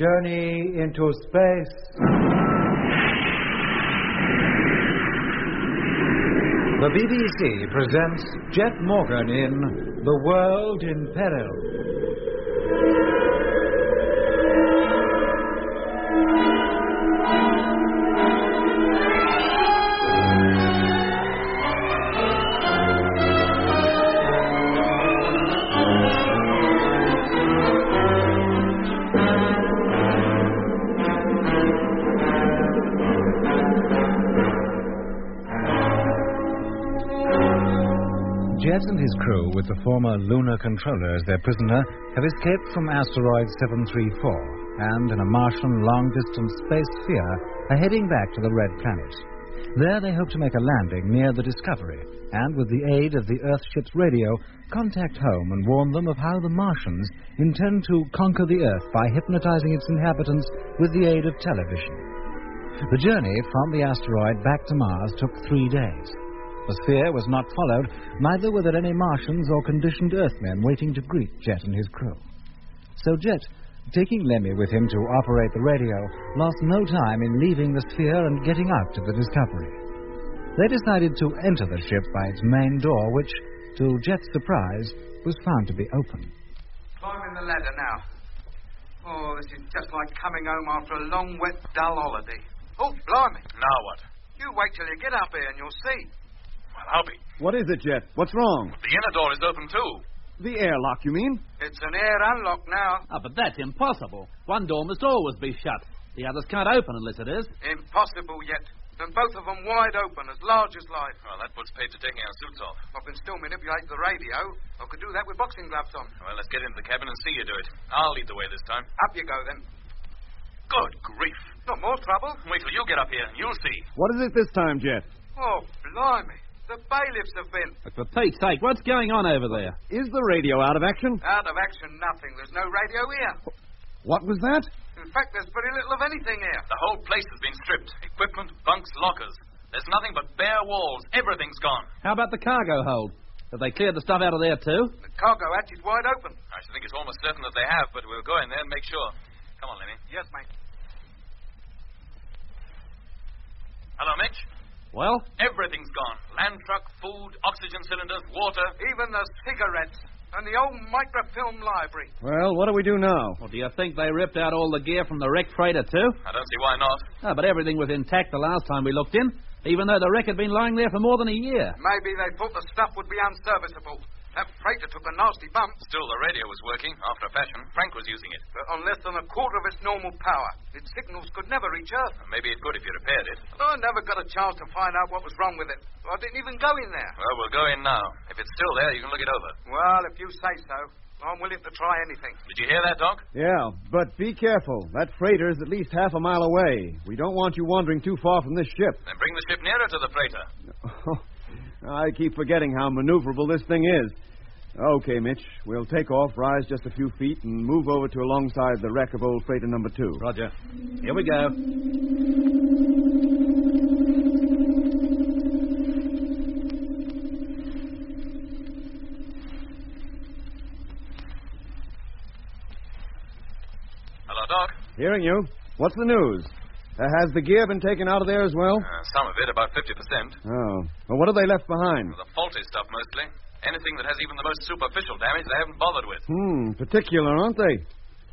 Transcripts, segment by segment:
Journey into Space. The BBC presents Jet Morgan in The World in Peril. Jet and his crew, with the former lunar controller as their prisoner, have escaped from asteroid 734 and, in a Martian long-distance space sphere, are heading back to the Red Planet. There they hope to make a landing near the Discovery and, with the aid of the Earthship's radio, contact home and warn them of how the Martians intend to conquer the Earth by hypnotizing its inhabitants with the aid of television. The journey from the asteroid back to Mars took 3 days. The sphere was not followed, neither were there any Martians or conditioned Earthmen waiting to greet Jet and his crew. So Jet, taking Lemmy with him to operate the radio, lost no time in leaving the sphere and getting out to the Discovery. They decided to enter the ship by its main door, which, to Jet's surprise, was found to be open. Climbing the ladder now. Oh, this is just like coming home after a long, wet, dull holiday. Oh, blimey. Now what? You wait till you get up here and you'll see. Well, I'll be. What is it, Jet? What's wrong? The inner door is open, too. The airlock, you mean? It's an air unlock now. But that's impossible. One door must always be shut. The others can't open unless it is. Impossible yet. And both of them wide open, as large as life. Well, that puts paid to taking our suits off. I can still manipulate the radio. I could do that with boxing gloves on. Well, let's get into the cabin and see you do it. I'll lead the way this time. Up you go, then. Good grief. Not more trouble. Wait till you get up here and you'll see. What is it this time, Jet? Oh, blimey. The bailiffs have been. But for Pete's sake, what's going on over there? Is the radio out of action? Out of action, nothing. There's no radio here. What was that? In fact, there's very little of anything here. The whole place has been stripped. Equipment, bunks, lockers. There's nothing but bare walls. Everything's gone. How about the cargo hold? Have they cleared the stuff out of there, too? The cargo hatch is wide open. I should think it's almost certain that they have, but we'll go in there and make sure. Come on, Lenny. Yes, mate. Hello, Mitch. Well? Everything's gone. Land truck, food, oxygen cylinders, water. Even the cigarettes. And the old microfilm library. Well, what do we do now? Well, do you think they ripped out all the gear from the wrecked freighter, too? I don't see why not. But everything was intact the last time we looked in, even though the wreck had been lying there for more than a year. Maybe they thought the stuff would be unserviceable. That freighter took a nasty bump. Still, the radio was working, after a fashion. Frank was using it. But on less than a quarter of its normal power. Its signals could never reach Earth. Maybe it could if you repaired it. I never got a chance to find out what was wrong with it. I didn't even go in there. Well, we'll go in now. If it's still there, you can look it over. Well, if you say so. I'm willing to try anything. Did you hear that, Doc? Yeah, but be careful. That freighter is at least half a mile away. We don't want you wandering too far from this ship. Then bring the ship nearer to the freighter. I keep forgetting how maneuverable this thing is. Okay, Mitch. We'll take off, rise just a few feet, and move over to alongside the wreck of old freighter number 2. Roger. Here we go. Hello, Doc. Hearing you. What's the news? Has the gear been taken out of there as well? Some of it, about 50%. Oh. Well, what have they left behind? The faulty stuff, mostly. Anything that has even the most superficial damage, they haven't bothered with. Particular, aren't they?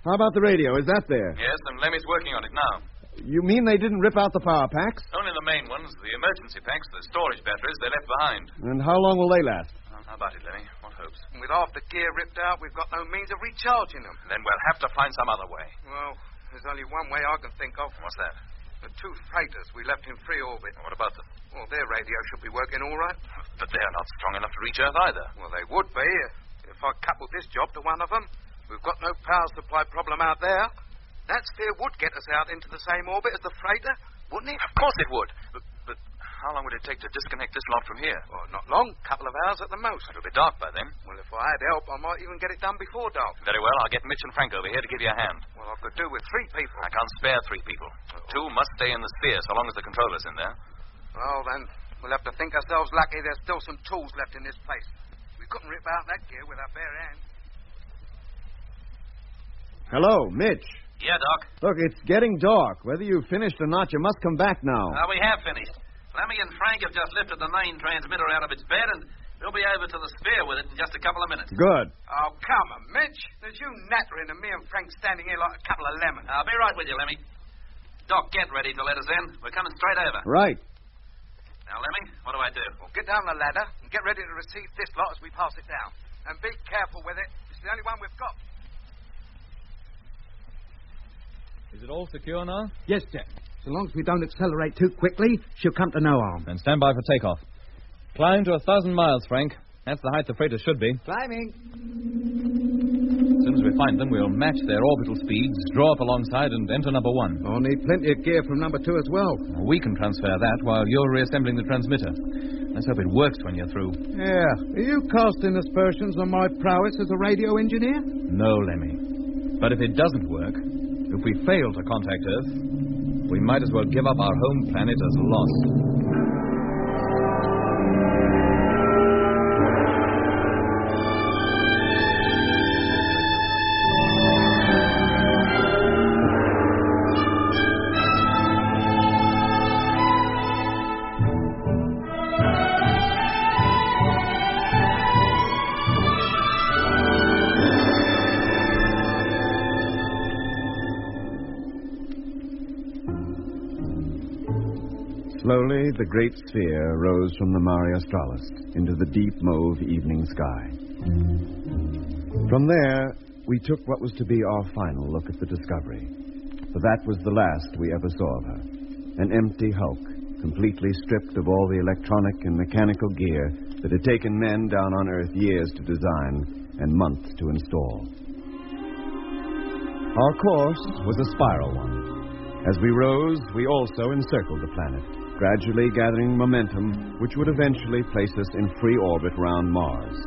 How about the radio? Is that there? Yes, and Lemmy's working on it now. You mean they didn't rip out the power packs? Only the main ones, the emergency packs, the storage batteries they left behind. And how long will they last? Well, how about it, Lemmy? What hopes? With half the gear ripped out, we've got no means of recharging them. Then we'll have to find some other way. Well, there's only one way I can think of. What's that? The 2 freighters we left in free orbit. What about them? Well, their radio should be working all right. But they're not strong enough to reach Earth either. Well, they would be if I coupled this job to one of them. We've got no power supply problem out there. That sphere would get us out into the same orbit as the freighter, wouldn't it? Of course it would. But how long would it take to disconnect this lot from here? Well, not long. Couple of hours at the most. It'll be dark by then. Well, if I had help, I might even get it done before dark. Very well. I'll get Mitch and Frank over here to give you a hand. Well, I could do with 3 people. I can't spare 3 people. 2 must stay in the sphere so long as the controller's in there. Well, then, we'll have to think ourselves lucky there's still some tools left in this place. We couldn't rip out that gear with our bare hands. Hello, Mitch. Yeah, Doc. Look, it's getting dark. Whether you've finished or not, you must come back now. We have finished. Lemmy and Frank have just lifted the main transmitter out of its bed, and we'll be over to the sphere with it in just a couple of minutes. Good. Oh, come on, Mitch. There's you nattering and me and Frank standing here like a couple of lemons. I'll be right with you, Lemmy. Doc, get ready to let us in. We're coming straight over. Right. Now, Lemmy, what do I do? Well, get down the ladder and get ready to receive this lot as we pass it down. And be careful with it. It's the only one we've got. Is it all secure now? Yes, Jack. So long as we don't accelerate too quickly, she'll come to no harm. Then stand by for takeoff. Climb to 1,000 miles, Frank. That's the height the freighter should be. Climbing. As soon as we find them, we'll match their orbital speeds, draw up alongside, and enter number 1. I'll need plenty of gear from number 2 as well. We can transfer that while you're reassembling the transmitter. Let's hope it works when you're through. Yeah. Are you casting aspersions on my prowess as a radio engineer? No, Lemmy. But if it doesn't work, if we fail to contact Earth, we might as well give up our home planet as lost. Slowly, the great sphere rose from the Mare Australis into the deep mauve evening sky. From there, we took what was to be our final look at the Discovery. For that was the last we ever saw of her. An empty hulk, completely stripped of all the electronic and mechanical gear that had taken men down on Earth years to design and months to install. Our course was a spiral one. As we rose, we also encircled the planet, gradually gathering momentum which would eventually place us in free orbit round Mars.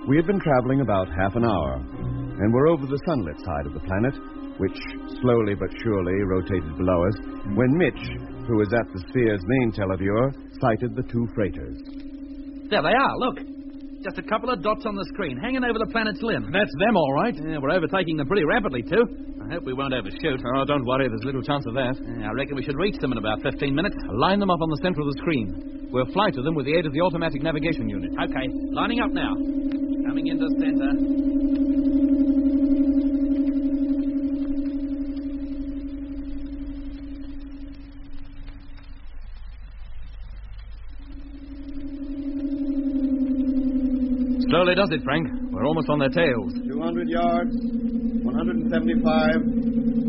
We had been traveling about half an hour, and were over the sunlit side of the planet, which slowly but surely rotated below us, when Mitch, who was at the sphere's main televiewer, sighted the 2 freighters. There they are, look. Just a couple of dots on the screen, hanging over the planet's limb. That's them, all right. Yeah, we're overtaking them pretty rapidly, too. I hope we won't overshoot. Oh, don't worry, there's little chance of that. I reckon we should reach them in about 15 minutes. Line them up on the center of the screen. We'll fly to them with the aid of the automatic navigation unit. Okay, lining up now. Coming into center. Slowly does it, Frank. We're almost on their tails. 200 yards, 175,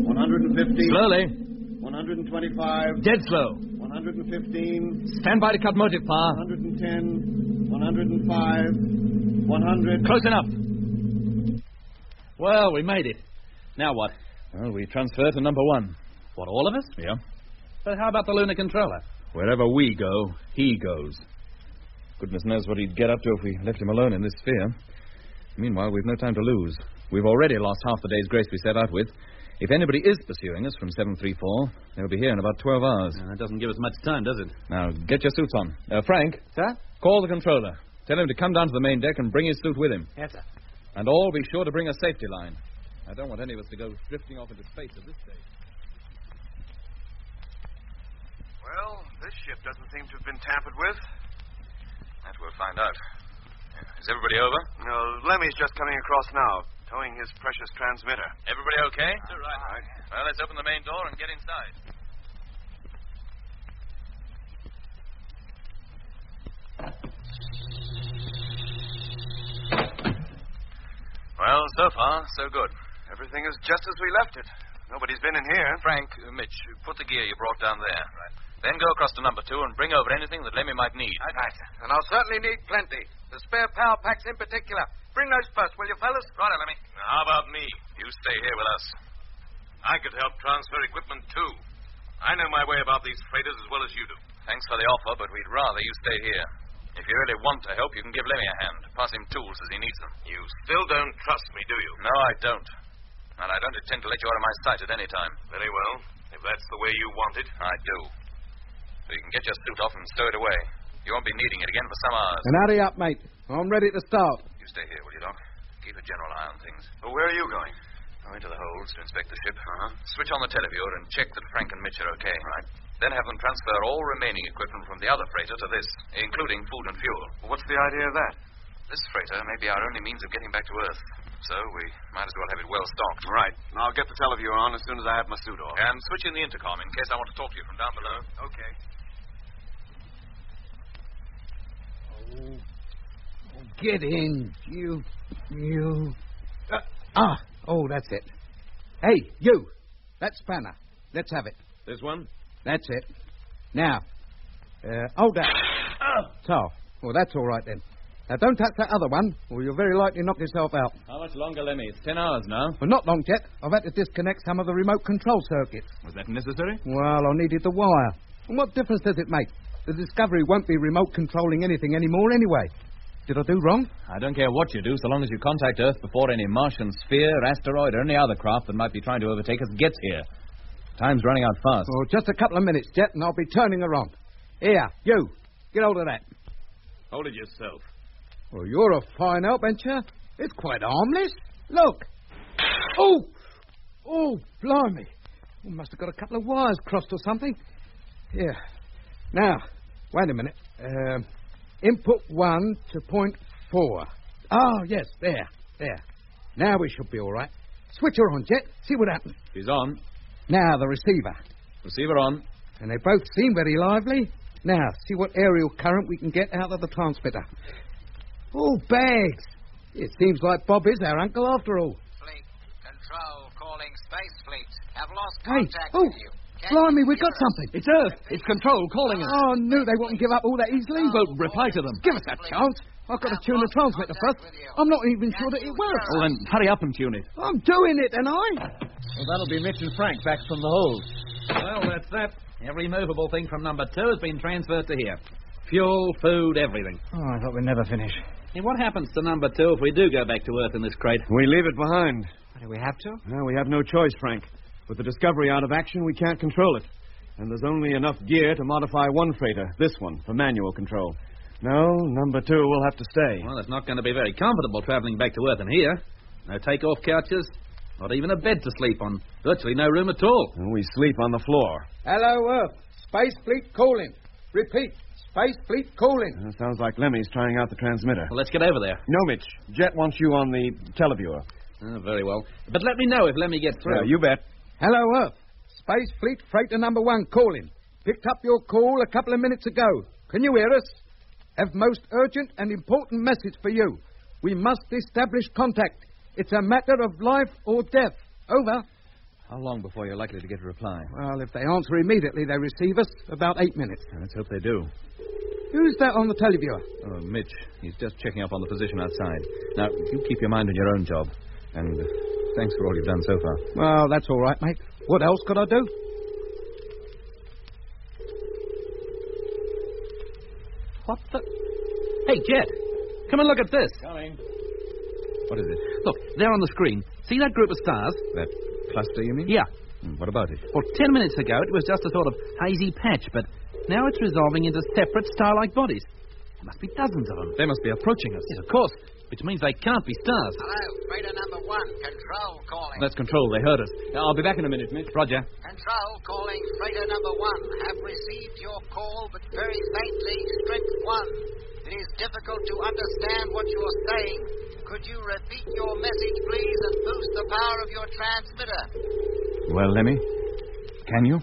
150. Slowly. 125. Dead slow. 115. Stand by to cut motive power. 110. 105. 100. Close enough. Well, we made it. Now what? Well, we transfer to number 1. What, all of us? Yeah. But how about the lunar controller? Wherever we go, he goes. Goodness knows what he'd get up to if we left him alone in this sphere. Meanwhile, we've no time to lose. We've already lost half the day's grace we set out with. If anybody is pursuing us from 734, they'll be here in about 12 hours. That doesn't give us much time, does it? Now, get your suits on. Frank. Sir? Call the controller. Tell him to come down to the main deck and bring his suit with him. Yes, sir. And all be sure to bring a safety line. I don't want any of us to go drifting off into space at this stage. Well, this ship doesn't seem to have been tampered with. That we'll find out. Is everybody over? No, Lemmy's just coming across now, towing his precious transmitter. Everybody okay? All right. Well, let's open the main door and get inside. Well, so far, so good. Everything is just as we left it. Nobody's been in here. Frank, Mitch, put the gear you brought down there. Right. Then go across to number 2 and bring over anything that Lemmy might need. Right. And I'll certainly need plenty. The spare power packs in particular. Bring those first, will you, fellas? Right, Lemmy. How about me? You stay here with us. I could help transfer equipment, too. I know my way about these freighters as well as you do. Thanks for the offer, but we'd rather you stay here. If you really want to help, you can give Lemmy a hand. Pass him tools as he needs them. You still don't trust me, do you? No, I don't. And I don't intend to let you out of my sight at any time. Very well. If that's the way you want it. I do. So you can get your suit off and stow it away. You won't be needing it again for some hours. And hurry up, mate. I'm ready to start. You stay here, will you, Doc? Keep a general eye on things. Well, where are you going? Go into the holds to inspect the ship. Switch on the televiewer and check that Frank and Mitch are okay. Right. Then have them transfer all remaining equipment from the other freighter to this, including food and fuel. Well, what's the idea of that? This freighter may be our only means of getting back to Earth. So we might as well have it well stocked. Right. I'll get the televiewer on as soon as I have my suit off. And switch in the intercom in case I want to talk to you from down below. Okay. Get in, you. That's it. Hey, you. That spanner. Let's have it. This one? That's it. Now, hold that. So, well, that's all right then. Now, don't touch that other one, or you'll very likely knock yourself out. How much longer, Lemmy? It's 10 hours now. Well, not long yet. I've had to disconnect some of the remote control circuits. Was that necessary? Well, I needed the wire. And what difference does it make? The Discovery won't be remote controlling anything anymore anyway. Did I do wrong? I don't care what you do, so long as you contact Earth before any Martian sphere, asteroid, or any other craft that might be trying to overtake us gets here. Time's running out fast. Oh, just a couple of minutes, Jet, and I'll be turning around. Here, you. Get hold of that. Hold it yourself. Well, you're a fine outventure. It's quite harmless. Look. Oh, blimey. We must have got a couple of wires crossed or something. Here. Now, wait a minute. Input 1 to point 4. Oh, yes, there. Now we should be all right. Switch her on, Jet. See what happens. She's on. Now, the receiver. Receiver on. And they both seem very lively. Now, see what aerial current we can get out of the transmitter. Oh, bags. It seems like Bob is our uncle after all. Fleet Control calling Space Fleet. Have lost Hey, contact with you. Blimey, we got something. It's Earth. It's Control calling us. Oh, knew they wouldn't give up all that easily. Well, reply to them. Give us that chance. I've got to tune the transmitter first. I'm not even sure that it works. Well, then hurry up and tune it. I'm doing it, and I. Well, that'll be Mitch and Frank back from the hold. Well, that's that. Every movable thing from number 2 has been transferred to here. Fuel, food, everything. Oh, I thought we'd never finish. Hey, what happens to number 2 if we do go back to Earth in this crate? We leave it behind. Do we have to? No, we have no choice, Frank. With the Discovery out of action, we can't control it. And there's only enough gear to modify one freighter, this one, for manual control. No, number 2 will have to stay. Well, it's not going to be very comfortable traveling back to Earth in here. No takeoff couches, not even a bed to sleep on. Virtually no room at all. And we sleep on the floor. Hello, Earth. Space Fleet calling. Repeat. Space Fleet calling. Sounds like Lemmy's trying out the transmitter. Well, let's get over there. No, Mitch. Jet wants you on the televiewer. Oh, very well. But let me know if Lemmy gets through. Yeah, you bet. Hello, Earth. Space Fleet Freighter number 1 calling. Picked up your call a couple of minutes ago. Can you hear us? Have most urgent and important message for you. We must establish contact. It's a matter of life or death. Over. How long before you're likely to get a reply? Well, if they answer immediately, they receive us. About 8 minutes. Let's hope they do. Who's that on the televiewer? Oh, Mitch. He's just checking up on the position outside. Now, you keep your mind on your own job. And thanks for all you've done so far. Well, that's all right, mate. What else could I do? What the... Hey, Jet, come and look at this. Coming. What is it? Look, there on the screen. See that group of stars? That cluster, you mean? Yeah. What about it? Well, 10 minutes ago, it was just a sort of hazy patch, but now it's resolving into separate star-like bodies. There must be dozens of them. They must be approaching us. Yes, of course, which means they can't be stars. Hello, freighter number 1, Control calling. That's Control. They heard us. I'll be back in a minute, Mitch. Roger. Control calling freighter number 1. Have received your call, but very faintly, strength 1. It is difficult to understand what you are saying. Could you repeat your message, please, and boost the power of your transmitter? Well, Lemmy, can you?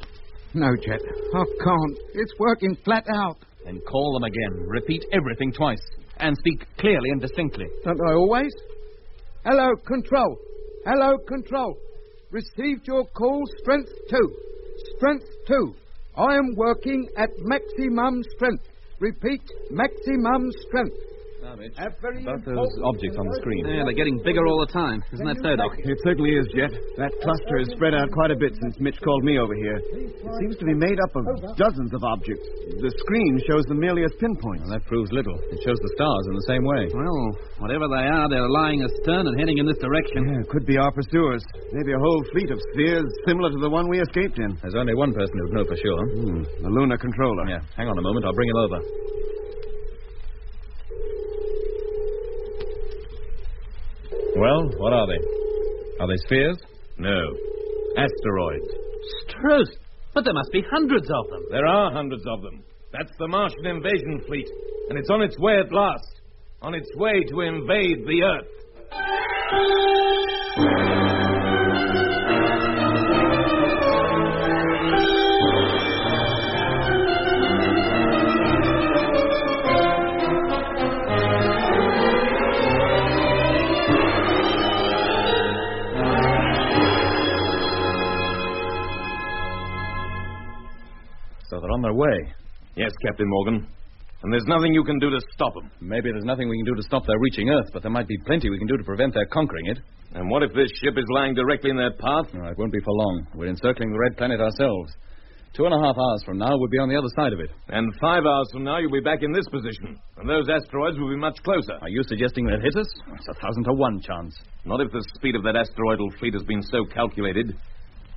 No, Jet. I can't. It's working flat out. Then call them again. Repeat everything twice. And speak clearly and distinctly. Don't I always? Hello, Control. Hello, Control. Received your call, Strength 2. Strength 2. I am working at maximum strength. Repeat, maximum strength. Now, Mitch, Very about those objects on the screen. Yeah, they're getting bigger all the time. Isn't that so, Doc? It certainly is, Jet. That cluster has spread out quite a bit since Mitch called me over here. It seems to be made up of dozens of objects. The screen shows them merely as pinpoints. Well, that proves little. It shows the stars in the same way. Well, whatever they are, they're lying astern and heading in this direction. Yeah, could be our pursuers. Maybe a whole fleet of spheres similar to the one we escaped in. There's only one person who'd know for sure. The lunar controller. Yeah, hang on a moment. I'll bring him over. Well, what are they? Are they spheres? No. Asteroids. Struth! But there must be hundreds of them. There are hundreds of them. That's the Martian invasion fleet. And it's on its way at last. On its way to invade the Earth. So they're on their way. Yes, Captain Morgan. And there's nothing you can do to stop them. Maybe there's nothing we can do to stop their reaching Earth, but there might be plenty we can do to prevent their conquering it. And what if this ship is lying directly in their path? No, it won't be for long. We're encircling the Red Planet ourselves. 2.5 hours from now, we'll be on the other side of it. And 5 hours from now, you'll be back in this position. And those asteroids will be much closer. Are you suggesting they'll hit us? It's 1,000 to 1 chance. Not if the speed of that asteroidal fleet has been so calculated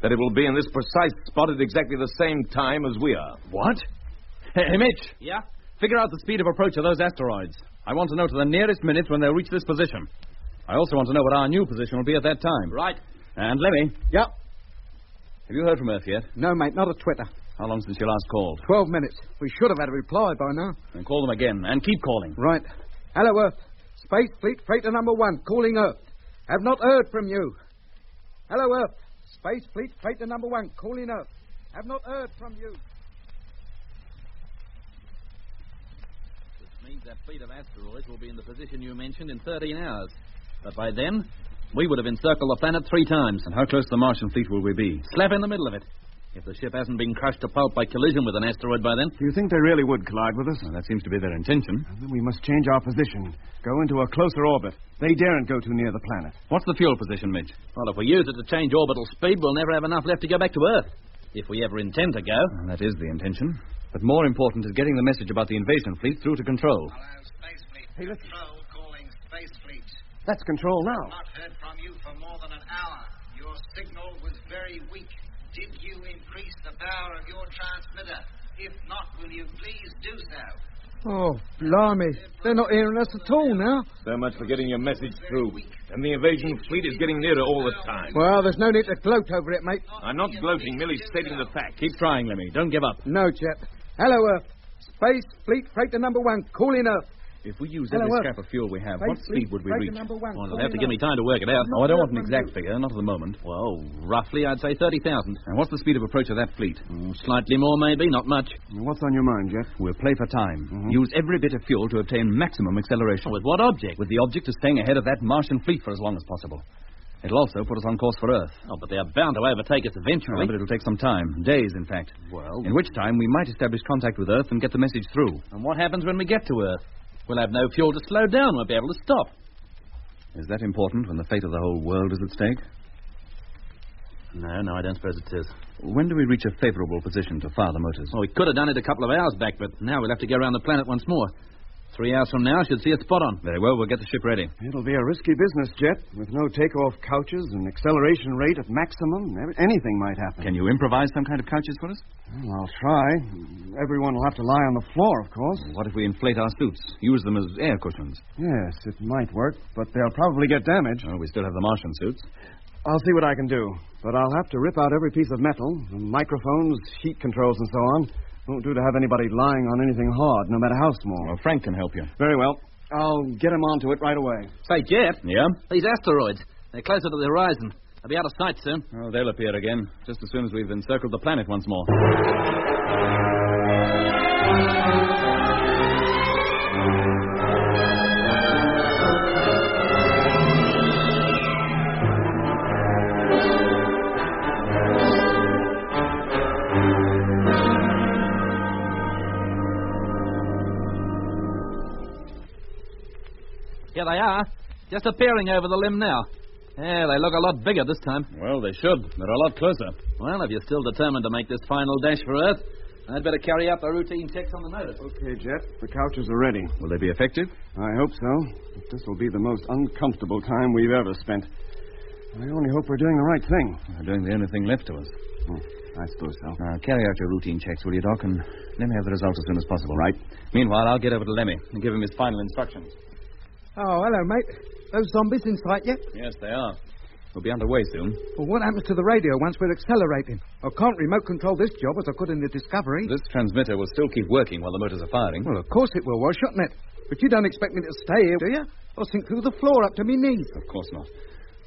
that it will be in this precise spot at exactly the same time as we are. What? Hey, Mitch. Yeah? Figure out the speed of approach of those asteroids. I want to know to the nearest minute when they'll reach this position. I also want to know what our new position will be at that time. Right. And Lemmy. Yep. Have you heard from Earth yet? No, mate, not a twitter. How long since you last called? 12 minutes. We should have had a reply by now. Then call them again and keep calling. Right. Hello, Earth. Space Fleet Freighter number 1, calling Earth. Have not heard from you. Hello, Earth. Space Fleet Freighter number 1, calling Earth. Have not heard from you. Which means that fleet of asteroids will be in the position you mentioned in 13 hours. But by then, we would have encircled the planet 3 times. And how close to the Martian fleet will we be? Slap in the middle of it. If the ship hasn't been crushed to pulp by collision with an asteroid by then. Do you think they really would collide with us? Well, that seems to be their intention. Then we must change our position. Go into a closer orbit. They daren't go too near the planet. What's the fuel position, Midge? Well, if we use it to change orbital speed, we'll never have enough left to go back to Earth. If we ever intend to go. Well, that is the intention. But more important is getting the message about the invasion fleet through to Control. Hello, Space Fleet. Hey, listen. Control calling Space Fleet. That's Control now. Not heard from you for more than an hour. Your signal was very weak. Did you increase the power of your transmitter? If not, will you please do so? Oh, blimey. They're not hearing us at all now. So much for getting your message through. And the invasion fleet is getting nearer all the time. Well, there's no need to gloat over it, mate. I'm not gloating, merely stating the fact. Keep trying, Lemmy. Don't give up. No, chap. Hello, Earth. Space Fleet Freighter number 1, calling Earth. If we use Hello, every Earth. scrap of fuel we have, Space what speed Fleet would we Freighter reach? number 1, Well, you'll have to give me time to work it out. Oh, I don't want an exact figure, not at the moment. Well, roughly, I'd say 30,000. And what's the speed of approach of that fleet? Slightly more, maybe, not much. What's on your mind, Jeff? We'll play for time. Use every bit of fuel to obtain maximum acceleration. With what object? With the object of staying ahead of that Martian fleet for as long as possible. It'll also put us on course for Earth. Oh, but they're bound to overtake us eventually. But it'll take some time. Days, in fact. Well... In which time we might establish contact with Earth and get the message through. And what happens when we get to Earth? We'll have no fuel to slow down. We'll be able to stop. Is that important when the fate of the whole world is at stake? No, I don't suppose it is. When do we reach a favorable position to fire the motors? Well, we could have done it a couple of hours back, but now we'll have to go around the planet once more. 3 hours from now, should see a spot on. Very well, we'll get the ship ready. It'll be a risky business, Jet. With no takeoff couches and acceleration rate at maximum, anything might happen. Can you improvise some kind of couches for us? Well, I'll try. Everyone will have to lie on the floor, of course. What if we inflate our suits? Use them as air cushions? Yes, it might work, but they'll probably get damaged. Oh, we still have the Martian suits. I'll see what I can do, but I'll have to rip out every piece of metal, the microphones, heat controls, and so on. Won't do to have anybody lying on anything hard, no matter how small. Well, Frank can help you. Very well. I'll get him onto it right away. Say, Jet. Yeah? These asteroids, they're closer to the horizon. They'll be out of sight soon. Oh, they'll appear again, just as soon as we've encircled the planet once more. Here they are, just appearing over the limb now. Yeah, they look a lot bigger this time. Well, they should. They're a lot closer. Well, if you're still determined to make this final dash for Earth, I'd better carry out the routine checks on the motors. Okay, Jet. The couches are ready. Will they be effective? I hope so. But this will be the most uncomfortable time we've ever spent. I only hope we're doing the right thing. We're doing the only thing left to us. I suppose so. Now, carry out your routine checks, will you, Doc? And let me have the results as soon as possible. Right. Meanwhile, I'll get over to Lemmy and give him his final instructions. Oh, hello, mate. Those zombies in sight yet? Yes, they are. We'll be underway soon. Well, what happens to the radio once we're accelerating? I can't remote control this job as I could in the Discovery. This transmitter will still keep working while the motors are firing. Well, of course it will, why shouldn't it? But you don't expect me to stay here, do you? I'll sink through the floor up to me knees. Of course not.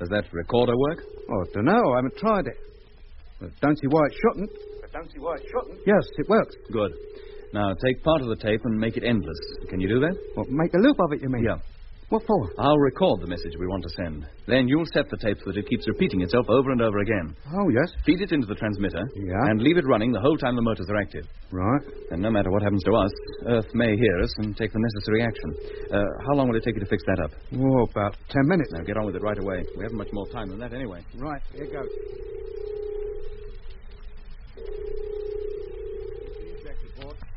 Does that recorder work? Oh, I don't know. I haven't tried it. But don't see why it shouldn't. Yes, it works. Good. Now, take part of the tape and make it endless. Can you do that? What, make a loop of it, you mean? Yeah. What for? I'll record the message we want to send. Then you'll set the tape so that it keeps repeating itself over and over again. Oh, yes. Feed it into the transmitter. Yeah. And leave it running the whole time the motors are active. Right. And no matter what happens to us, Earth may hear us and take the necessary action. How long will it take you to fix that up? Oh, about 10 minutes. Now, get on with it right away. We haven't much more time than that anyway. Right, here goes.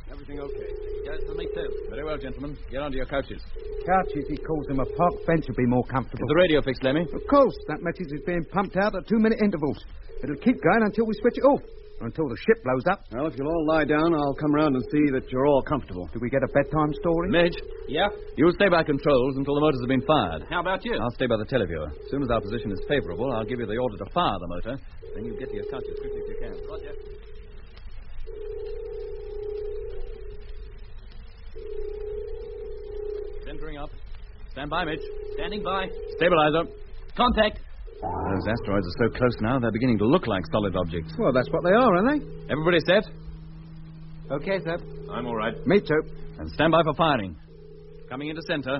Everything okay? Yes, for me too. Very well, gentlemen. Get onto your couches. Couches, he calls them. A park bench will be more comfortable. Is the radio fixed, Lemmy? Of course. That message is being pumped out at 2-minute intervals. It'll keep going until we switch it off. Or until the ship blows up. Well, if you'll all lie down, I'll come round and see that you're all comfortable. Do we get a bedtime story? Midge? Yeah? You'll stay by controls until the motors have been fired. How about you? I'll stay by the televiewer. As soon as our position is favorable, I'll give you the order to fire the motor. Then you get to your couch as quickly as you can. Roger. Centering up. Stand by, Mitch. Standing by. Stabilizer. Contact. Those asteroids are so close now, they're beginning to look like solid objects. Well, that's what they are, aren't they? Everybody set? Okay, sir. I'm all right. Me too. And stand by for firing. Coming into center.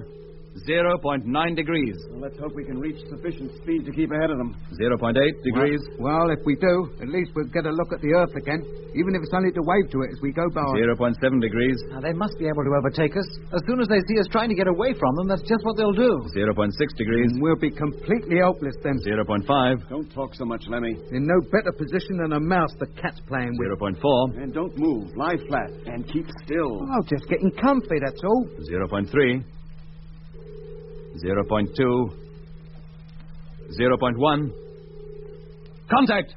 0.9 degrees. Well, let's hope we can reach sufficient speed to keep ahead of them. 0.8 degrees. Well, if we do, at least we'll get a look at the Earth again, even if it's only to wave to it as we go by. 0.7 degrees. Now, they must be able to overtake us. As soon as they see us trying to get away from them, that's just what they'll do. 0.6 degrees. And we'll be completely hopeless then. 0.5. Don't talk so much, Lemmy. In no better position than a mouse the cat's playing with. 0.4. And don't move. Lie flat and keep still. Oh, just getting comfy, that's all. 0.3. 0.2. 0.1. Contact!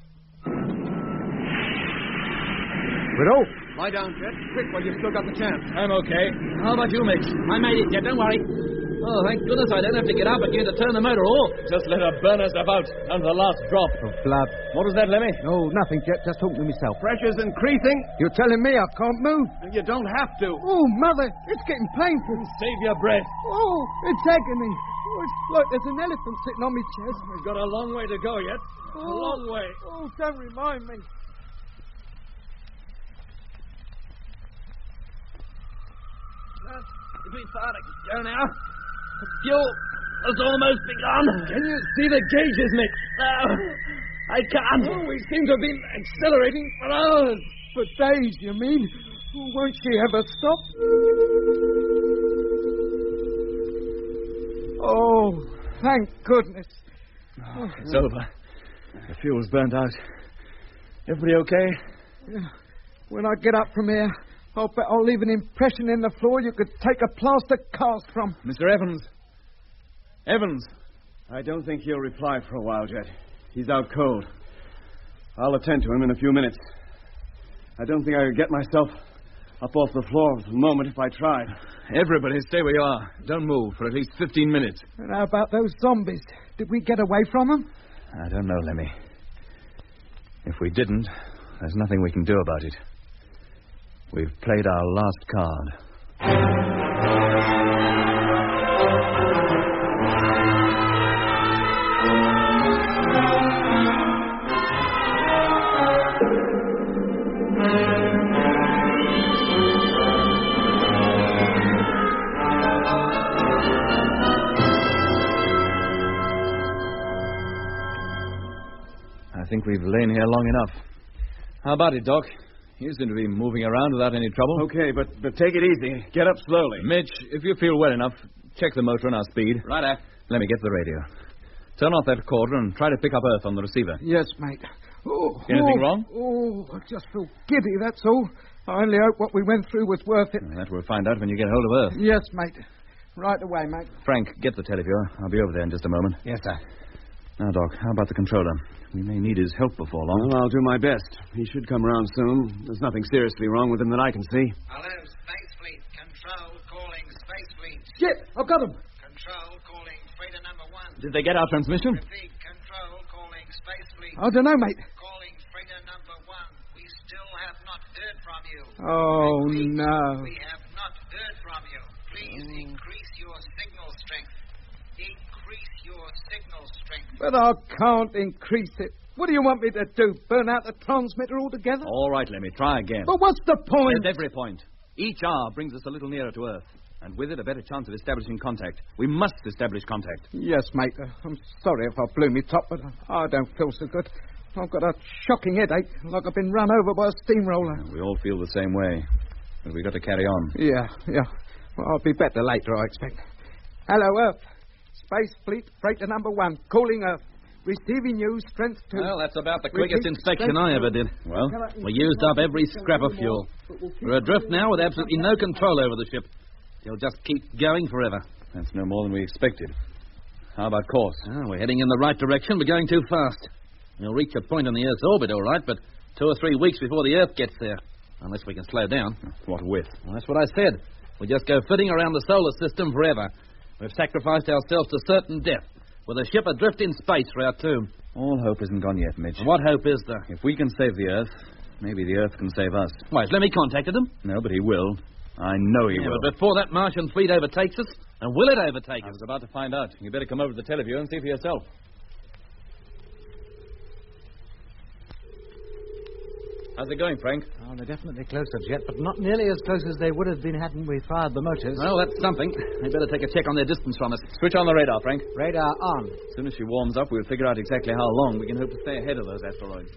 We're off. Lie down, Jet. Quick, while you've still got the chance. I'm okay. How about you, Mitch? I made it, Jet. Don't worry. Oh, thank goodness I don't have to get up again to turn the motor off. Just let her burn herself out down to the last drop. Of blood. What was that, Lemmy? Oh, nothing, Jet. Just talking to myself. Pressure's increasing. You're telling me I can't move? You don't have to. Oh, Mother, it's getting painful. Save your breath. Oh, it's agony. Oh, it's like there's an elephant sitting on my chest. We've got a long way to go yet. A long way. Oh, don't remind me. Between fire to go now. The fuel has almost begun. Can you see the gauges, Mitch? No, I can't. Oh, we seem to have been accelerating for hours. For days, you mean? Oh, won't she ever stop? Oh, thank goodness. Oh, it's over. The fuel's burnt out. Everybody okay? Yeah. When I get up from here, I'll bet I'll leave an impression in the floor you could take a plaster cast from. Mr. Evans. Evans. I don't think he'll reply for a while, Jet. He's out cold. I'll attend to him in a few minutes. I don't think I could get myself up off the floor for the moment if I tried. Everybody stay where you are. Don't move for at least 15 minutes. And how about those zombies? Did we get away from them? I don't know, Lemmy. If we didn't, there's nothing we can do about it. We've played our last card. I think we've lain here long enough. How about it, Doc? You seem to be moving around without any trouble. Okay, but take it easy. Get up slowly. Mitch, if you feel well enough, check the motor and our speed. Righto. Let me get the radio. Turn off that recorder and try to pick up Earth on the receiver. Yes, mate. Oh, Anything wrong? Oh, I just feel giddy, that's all. I only hope what we went through was worth it. That we'll find out when you get hold of Earth. Yes, mate. Right away, mate. Frank, get the televiewer. I'll be over there in just a moment. Yes, sir. Now, Doc, how about the controller? We may need his help before long. Well, I'll do my best. He should come around soon. There's nothing seriously wrong with him that I can see. Hello, Space Fleet. Control calling Space Fleet. Shit, I've got him. Control calling freighter number 1. Did they get our transmission? Repeat, control I don't know, mate. Calling freighter number 1. We still have not heard from you. Oh, Repeat, no. We have not heard from you. Please increase your signal strength. Increase your signal strength. But I can't increase it. What do you want me to do? Burn out the transmitter altogether? All right, Lemmy, try again. But what's the point? At every point. Each hour brings us a little nearer to Earth. And with it, a better chance of establishing contact. We must establish contact. Yes, mate. I'm sorry if I blew me top, but I don't feel so good. I've got a shocking headache, like I've been run over by a steamroller. We all feel the same way. But we've got to carry on. Yeah. Well, I'll be better later, I expect. Hello, Earth. Space Fleet, freighter number 1, calling Earth. Receiving you, strength 2. Well, that's about the quickest Repeat, inspection strength I ever did. Well, We used up every scrap of fuel. We're adrift now with absolutely no control over the ship. You'll just keep going forever. that's no more than we expected. How about course? We're heading in the right direction, but going too fast. We'll reach a point on the Earth's orbit, all right, but 2 or 3 weeks before the Earth gets there. Unless we can slow down. What with? Well, that's what I said. We just go flitting around the solar system forever. We've sacrificed ourselves to certain death, with a ship adrift in space for our tomb. All hope isn't gone yet, Mitch. What hope is there? If we can save the Earth, maybe the Earth can save us. Why, has Lemmy contacted them? No, but he will. I know he will. But before that Martian fleet overtakes us, and will it overtake I us? was about to find out. You better come over to the teleview and see for yourself. How's it going, Frank? Oh, they're definitely close as yet, but not nearly as close as they would have been hadn't we fired the motors. Well, that's something. They better take a check on their distance from us. Switch on the radar, Frank. Radar on. As soon as she warms up, we'll figure out exactly how long we can hope to stay ahead of those asteroids.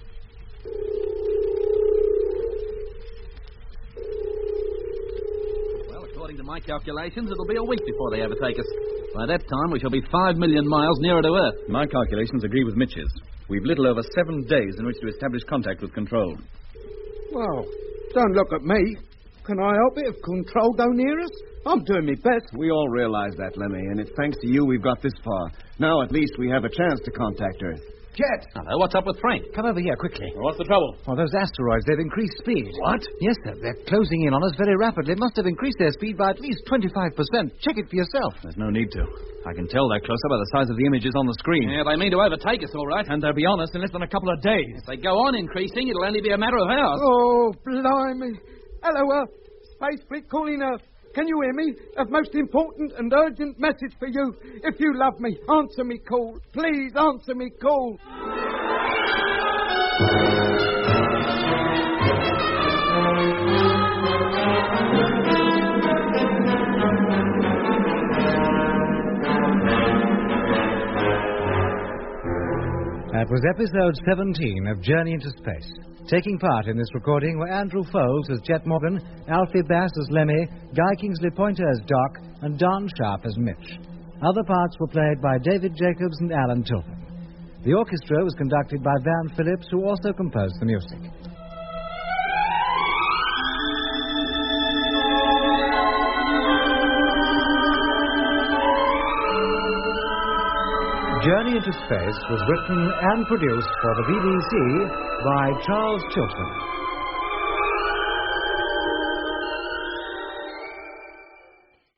Well, according to my calculations, it'll be a week before they overtake us. By that time, we shall be 5 million miles nearer to Earth. My calculations agree with Mitch's. We've little over 7 days in which to establish contact with control. Well, don't look at me. Can I help it if control don't hear us? I'm doing my best. We all realize that, Lemmy, and it's thanks to you we've got this far. Now at least we have a chance to contact Earth. Jet! Hello, what's up with Frank? Come over here quickly. What's the trouble? Oh, those asteroids, they've increased speed. What? Yes, sir. They're closing in on us very rapidly. Must have increased their speed by at least 25%. Check it for yourself. There's no need to. I can tell they're closer by the size of the images on the screen. Yeah, they mean to overtake us, all right. And they'll be on us in less than a couple of days. If they go on increasing, it'll only be a matter of hours. Oh, blimey. Hello, Earth. Space Fleet calling Earth. Can you hear me? A most important and urgent message for you. If you love me, answer me call. Please answer me call. That was episode 17 of Journey into Space. Taking part in this recording were Andrew Foles as Jet Morgan, Alfie Bass as Lemmy, Guy Kingsley Pointer as Doc, and Don Sharp as Mitch. Other parts were played by David Jacobs and Alan Tilton. The orchestra was conducted by Van Phillips, who also composed the music. Journey into Space was written and produced for the BBC by Charles Chilton.